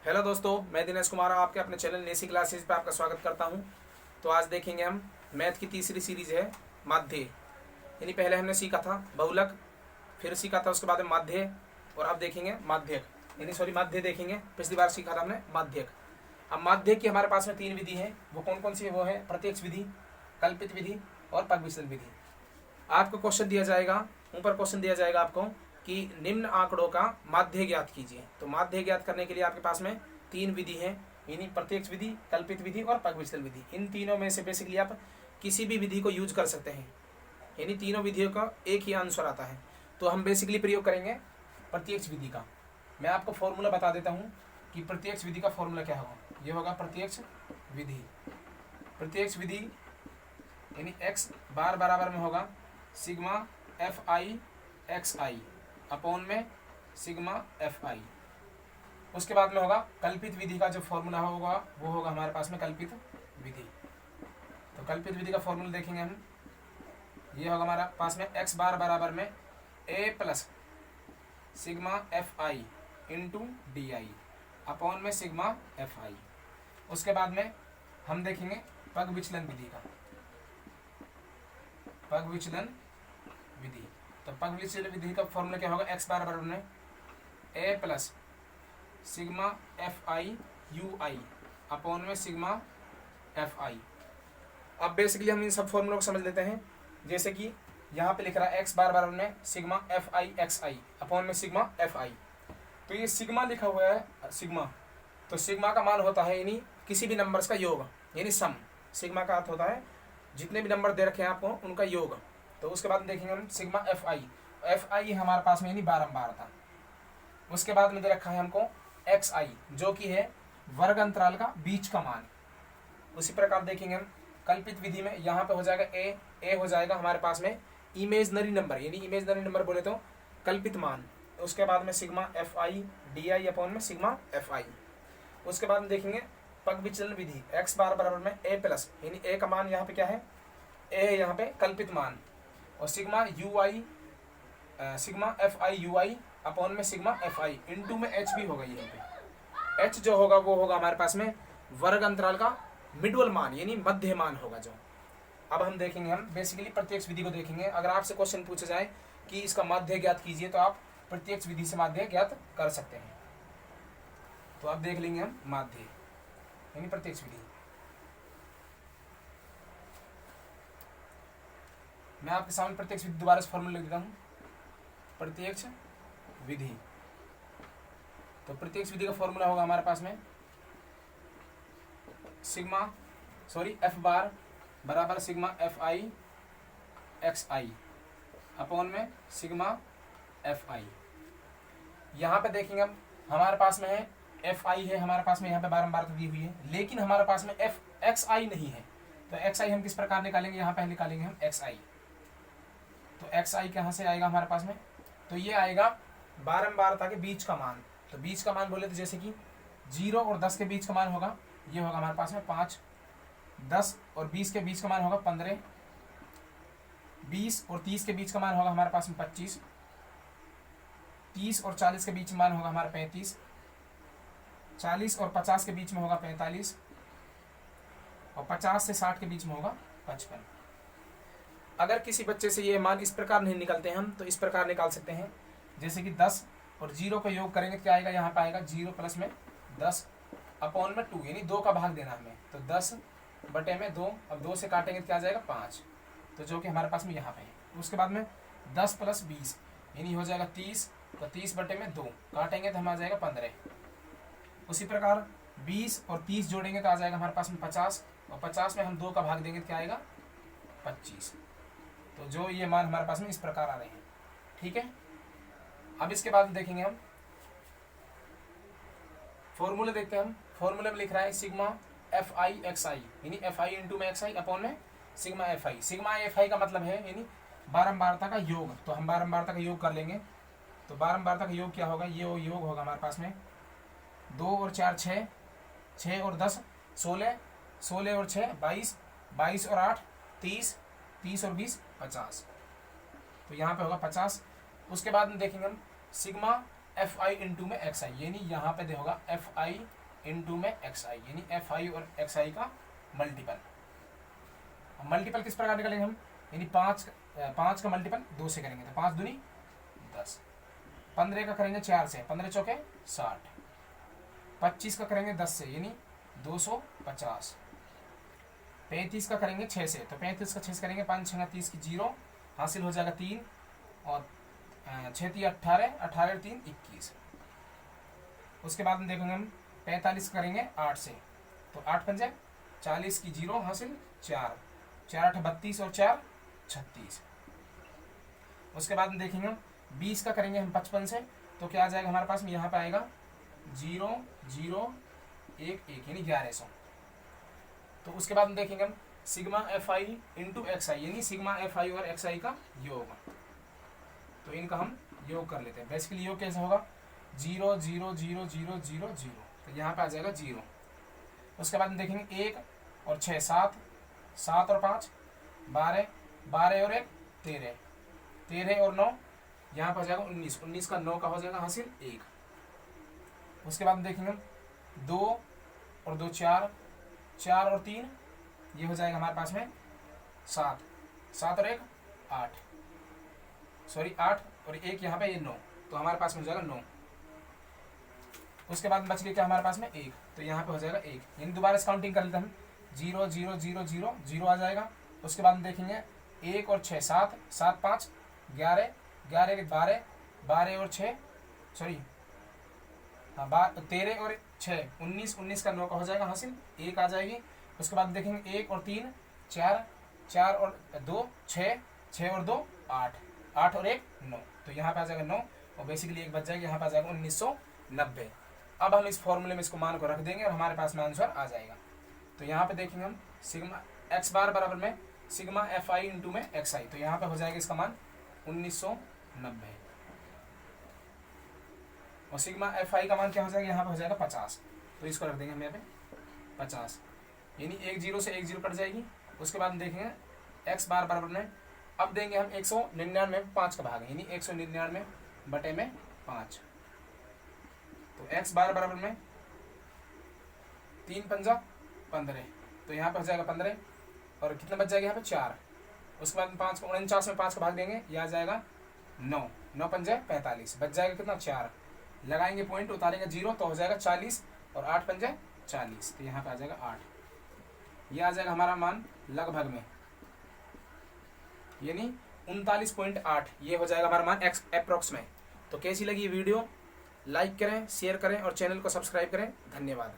Hello दोस्तों, मैं दिनेश कुमार आपके अपने चैनल नेसी क्लासेस पे आपका स्वागत करता हूं। तो आज देखेंगे हम मैथ की तीसरी सीरीज है माध्य। यानी पहले हमने सीखा था बहुलक, फिर सीखा था उसके बाद में माध्य, और अब देखेंगे माध्यक, यानी माध्य देखेंगे। पिछली बार सीखा था हमने माध्यक। अब माध्य की हमारे पास में तीन विधि है। वो कौन कौन सी है? वो है प्रत्यक्ष विधि, कल्पित विधि और पगविचलन विधि। आपको क्वेश्चन दिया जाएगा, ऊपर क्वेश्चन दिया जाएगा आपको कि निम्न आंकड़ों का माध्य ज्ञात कीजिए। तो माध्य ज्ञात करने के लिए आपके पास में तीन विधि है, यानी प्रत्यक्ष विधि, कल्पित विधि और पगविचलन विधि। इन तीनों में से बेसिकली आप किसी भी विधि को यूज कर सकते हैं, यानी तीनों विधियों का एक ही आंसर आता है। तो हम बेसिकली प्रयोग करेंगे प्रत्यक्ष विधि का। मैं आपको फॉर्मूला बता देता हूँ कि प्रत्यक्ष विधि का फॉर्मूला क्या होगा। ये होगा प्रत्यक्ष विधि। प्रत्यक्ष विधि यानी x बार बराबर में होगा सिग्मा एफ आई एक्स आई अपॉन में सिग्मा एफ आई। उसके बाद में होगा कल्पित विधि का जो फॉर्मूला होगा वो होगा हमारे पास में कल्पित विधि। तो कल्पित विधि का फॉर्मूला देखेंगे हम। ये होगा हमारा पास में x बार बराबर में a plus sigma F I into D I upon में सिग्मा एफ आई। उसके बाद में हम देखेंगे पग विचलन विधि का। पग विचलन विधि, तो पग विचलन विधि का फॉर्मूला क्या होगा? x बार बराबर में a plus sigma F I you I upon में सिग्मा एफ आई। अब बेसिकली हम इन सब फॉर्मूलों को समझ लेते हैं। जैसे कि यहाँ पे लिख रहा है x बार बराबर में सिग्मा एफ आई एक्स आई अपॉन में सिग्मा एफ आई। तो ये सिग्मा लिखा हुआ है सिग्मा, तो सिग्मा का मान होता है यानी किसी भी नंबर्स का योग, यानी सम। सिग्मा का अर्थ होता है जितने भी नंबर दे रखे हैं आपको उनका योग। तो उसके बाद देखेंगे हम sigma F I. F I हमारे पास में यानी बारंबार था। उसके बाद में दे रखा है हमको एक्स आई जो कि है वर्ग अंतराल का बीच का मान। उसी प्रकार देखेंगे हम कल्पित विधि में, यहाँ पे हो जाएगा ए हो जाएगा हमारे पास में इमेजनरी नंबर, यानी इमेजनरी नंबर बोले तो कल्पित मान। उसके बाद में sigma F I D I upon में सिग्मा एफ आई। उसके बाद में देखेंगे पग विचलन विधि। एक्स बार बराबर में ए प्लस, यानी ए का मान यहाँ पे क्या है? ए है यहाँ पे कल्पित मान, और sigma you I sigma F I you I upon में सिग्मा एफ आई इंटू में एच भी होगा। यहाँ पे एच जो होगा वो होगा हमारे पास में वर्ग अंतराल का मिडल मान, यानी मध्य मान होगा जो। अब हम देखेंगे, हम बेसिकली प्रत्यक्ष विधि को देखेंगे। अगर आपसे क्वेश्चन पूछा जाए कि इसका माध्य ज्ञात कीजिए तो आप प्रत्यक्ष विधि से माध्य ज्ञात कर सकते हैं। तो अब देख लेंगे हम माध्य यानी प्रत्यक्ष विधि। मैं आपके सामने प्रत्यक्ष विधि दोबारा से फॉर्मूला लिख देता हूँ। प्रत्यक्ष विधि, तो प्रत्यक्ष विधि का फॉर्मूला होगा हमारे पास में एफ बार बराबर सिग्मा एफ आई एक्स आई अपॉन में सिग्मा एफ आई। यहाँ पे देखेंगे हम हमारे पास में है एफ आई है हमारे पास में यहाँ पे बारंबार तो दी हुई है, लेकिन हमारे पास में एफ एक्स आई नहीं है। तो एक्स आई हम किस प्रकार निकालेंगे? यहाँ पे निकालेंगे हम एक्स आई। तो एक्स आई कहाँ से आएगा हमारे पास में? तो ये आएगा बारंबारता के बीच का मान। तो बीच का मान बोले तो जैसे कि 0 और 10 के बीच का मान होगा, ये होगा हमारे पास में 5। 10 और 20 के बीच का मान होगा 15। 20 और 30 के बीच का मान होगा हमारे पास में 25। 30 और 40 के बीच में मान होगा हमारा 35। 40 और 50 के बीच में होगा 45, और 50 से 60 के बीच में होगा 55। अगर किसी बच्चे से ये मान इस प्रकार नहीं निकलते हम तो इस प्रकार निकाल सकते हैं। जैसे कि 10 और 0 का योग करेंगे क्या आएगा? यहाँ पे आएगा 0 प्लस में 10 अपॉन में 2, यानी 2 का भाग देना हमें। तो 10 बटे में 2, अब 2 से काटेंगे तो क्या आ जाएगा? 5, तो जो कि हमारे पास में यहाँ पे है। उसके बाद में 10 प्लस 20 यानी हो जाएगा 30, तो 30 बटे में 2 काटेंगे तो हम आ जाएगा 15। उसी प्रकार 20 और 30 जोड़ेंगे तो आ जाएगा हमारे पास में 50, और 50 में हम 2 का भाग देंगे तो क्या आएगा? 25। तो जो ये मान हमारे पास में इस प्रकार आ रहे हैं। ठीक है, अब इसके बाद देखेंगे हम फॉर्मूले देखते हैं। हम फॉर्मूले में लिख रहा है sigma F I x I, यानी एफ आई इंटू में एक्स आई अपॉन में सिग्मा एफ आई। सिग्मा एफ आई का मतलब है यानी बारंबारता का योग। तो हम बारंबारता का योग कर लेंगे। तो बारंबारता का योग क्या होगा? ये योग होगा हमारे पास में 2 और 4 6, 6 और 10 16, 16 और 6 22, 22 और 8 30, 30 और 20 50। तो यहाँ पे होगा 50। उसके बाद में देखेंगे हम सिग्मा एफ आई इंटू में एक्स आई, यानी यहाँ पे होगा एफ आई इंटू में एक्स आई, यानी एफ आई और एक्स आई का मल्टीपल। मल्टीपल किस प्रकार निकालेंगे हम, यानी पाँच का मल्टीपल 2 से करेंगे तो 5 दूनी 10, 15 का करेंगे 4 से, 15 चौके 60, 25 का करेंगे 10 से यानी 250, 35 का करेंगे 6 से तो 35 का 6 से करेंगे 5 6 30 की 0 हासिल हो जाएगा 3 और 6 3 18, 18 और 3 21। उसके बाद में देखेंगे हम 45 करेंगे 8 से तो 8 पंजे 40 की 0 हासिल 4, 4 8 32 और 4 36। उसके बाद में देखेंगे हम 20 का करेंगे हम 55 से तो क्या आ जाएगा हमारे पास में, यहाँ पे आएगा 0 0 1 1 यानी 1100। तो उसके बाद में देखेंगे हम sigma F I into X I, यानी सिग्मा एफ आई और एक्स आई का योग, तो इनका हम योग कर लेते हैं। बेसिकली योग कैसे होगा, 0 0 0 0 0 0, तो यहाँ पे आ जाएगा 0। उसके बाद में देखेंगे 1 और 6 7, 7 और 5 12, 12 और 1 13, 13 और 9 यहाँ पर हो जाएगा 19, 19 का 9 का हो जाएगा हासिल 1। उसके बाद में देखेंगे 2 और 2 4, 4 और 3 ये हो जाएगा हमारे पास में 7, 7 और 1 8, सॉरी 8 और 1 यहाँ पे ये 9, तो हमारे पास में हो जाएगा 9। उसके बाद बच गया क्या हमारे पास में 1, तो यहाँ पे हो जाएगा 1, यानी दोबारा से काउंटिंग कर लेते हैं हम 0 0 0 0 0 आ जाएगा। उसके बाद में देखेंगे 1 और 6 7, 7 5 11, 11 12, 12 और 6 सॉरी हाँ 13 और 6 19, 19 का 9 का हो जाएगा हासिल 1 आ जाएगी। उसके बाद देखेंगे 1 और 3 4, 4 और 2 6, 6 और 2 8, 8 और 1 9, तो यहाँ पे आ जाएगा 9 और बेसिकली 1 बच जाएगा, यहाँ पे आ जाएगा 1990। अब हम इस फॉर्मूले में इसको मान को रख देंगे और हमारे पास में आंसर आ जाएगा। तो यहाँ पे देखेंगे हम सिग्मा एक्स बार बराबर में सिग्मा एफ आई इंटू में एक्स आई, तो यहाँ पे हो जाएगा इसका मान 1990 और सिग्मा एफ आई का मान क्या हो जाएगा, यहाँ पे हो जाएगा 50, तो इसको रख देंगे हम यहाँ पे 50, यानी 1 0 से 1 0 कट जाएगी। उसके बाद देखेंगे एक्स बार बराबर में अब देंगे हम 199 में 5 का भाग यानी 199 बटे में 5, तो एक्स बार बराबर में 3 पंजा 15, तो यहाँ पे हो जाएगा 15 और कितना बच जाएगा यहाँ पे 4। उसके बाद 5 को 49 में 5 का भाग देंगे, यह आ जाएगा 9, 9 पंजे 45, बच जाएगा कितना 4, लगाएंगे पॉइंट उतारेंगे 0 तो हो जाएगा 40 और 8 पंजे 40, तो यहाँ पे आ जाएगा 8। यह आ जाएगा हमारा मान लगभग में यानी 39.8, ये हो जाएगा हमारा मान एक्स अप्रोक्स में। तो कैसी लगी ये वीडियो, लाइक करें शेयर करें और चैनल को सब्सक्राइब करें। धन्यवाद।